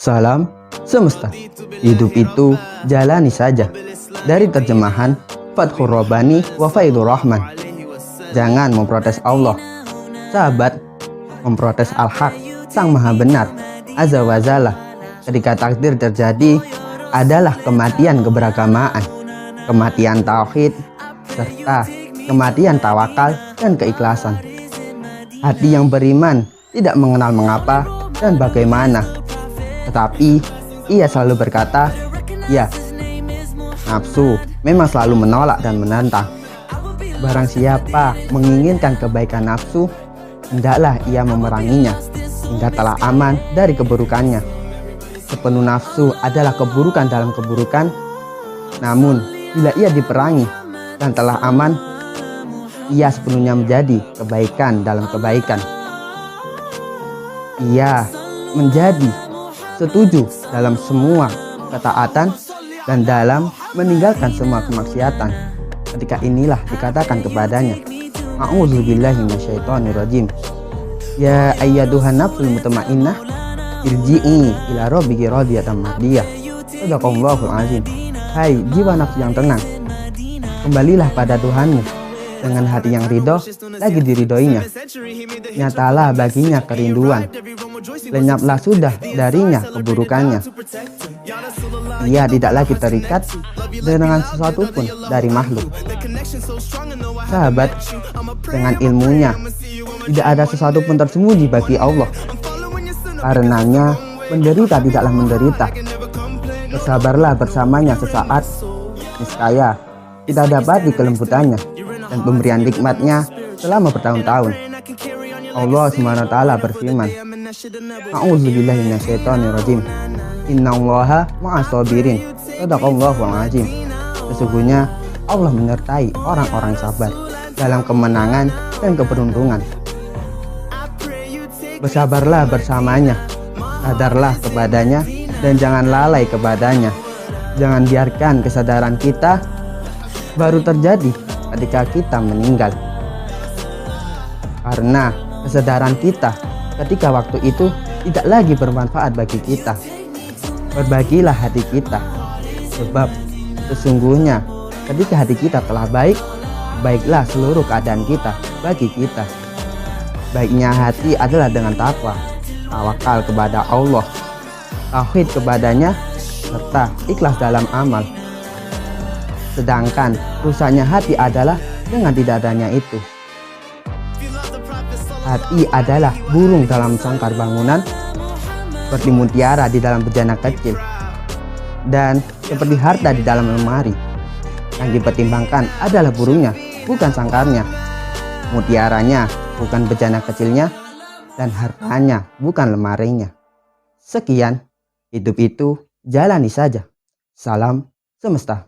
Salam semesta. Hidup itu jalani saja. Dari terjemahan Fathur Rabbani wa Faidur Rahman. Jangan memprotes Allah. Sahabat, memprotes Al-Haq, Sang Maha Benar, Azza wa Jalla. Ketika takdir terjadi adalah kematian keberagamaan, kematian tauhid, serta kematian tawakal dan keikhlasan. Hati yang beriman tidak mengenal mengapa dan bagaimana, tetapi ia selalu berkata, ya. Nafsu memang selalu menolak dan menantang. Barang siapa menginginkan kebaikan nafsu, hendaklah ia memeranginya hingga telah aman dari keburukannya. Sepenuh nafsu adalah keburukan dalam keburukan, namun bila ia diperangi dan telah aman, ia sepenuhnya menjadi kebaikan dalam kebaikan. Ia menjadi setuju dalam semua ketaatan dan dalam meninggalkan semua kemaksiatan. Ketika inilah dikatakan kepadanya, A'udzubillahi minasyaitonirrajim. Ya ayyatuhan nafsul mutmainnah, irji'i ila rabbiki radiyatan mardiyah. Shadaqallahul azim. Hai jiwa nafsu yang tenang, kembalilah pada Tuhanmu dengan hati yang ridho lagi diridhoinya. Nyatalah baginya kerinduan, lenyaplah sudah darinya keburukannya. Ia tidak lagi terikat dengan sesuatu pun dari makhluk. Sahabat, dengan ilmunya tidak ada sesuatu pun tersembunyi bagi Allah. Karenanya penderita tidaklah menderita. Bersabarlah bersamanya sesaat, niscaya kita dapati kelembutannya dan pemberian nikmatnya selama bertahun-tahun. Allah SWT berfirman, A'udzubillahi minasyaitonirrajim. Innallaha ma'as-sabirin. Shadaqallahul azim. Sesungguhnya Allah menyertai orang-orang sabar dalam kemenangan dan keberuntungan. Bersabarlah bersamanya, sadarlah kepadanya, dan jangan lalai kepadanya. Jangan biarkan kesadaran kita baru terjadi ketika kita meninggal, karena kesadaran kita ketika waktu itu tidak lagi bermanfaat bagi kita. Berbagilah hati kita, sebab sesungguhnya ketika hati kita telah baik, baiklah seluruh keadaan kita bagi kita. Baiknya hati adalah dengan takwa, tawakal kepada Allah, tauhid kepadanya, serta ikhlas dalam amal. Sedangkan rusaknya hati adalah dengan tidak adanya itu. Hati adalah burung dalam sangkar bangunan, seperti mutiara di dalam bejana kecil, dan seperti harta di dalam lemari. Yang dipertimbangkan adalah burungnya, bukan sangkarnya. Mutiaranya bukan bejana kecilnya, dan hartanya bukan lemarinya. Sekian, hidup itu jalani saja. Salam semesta.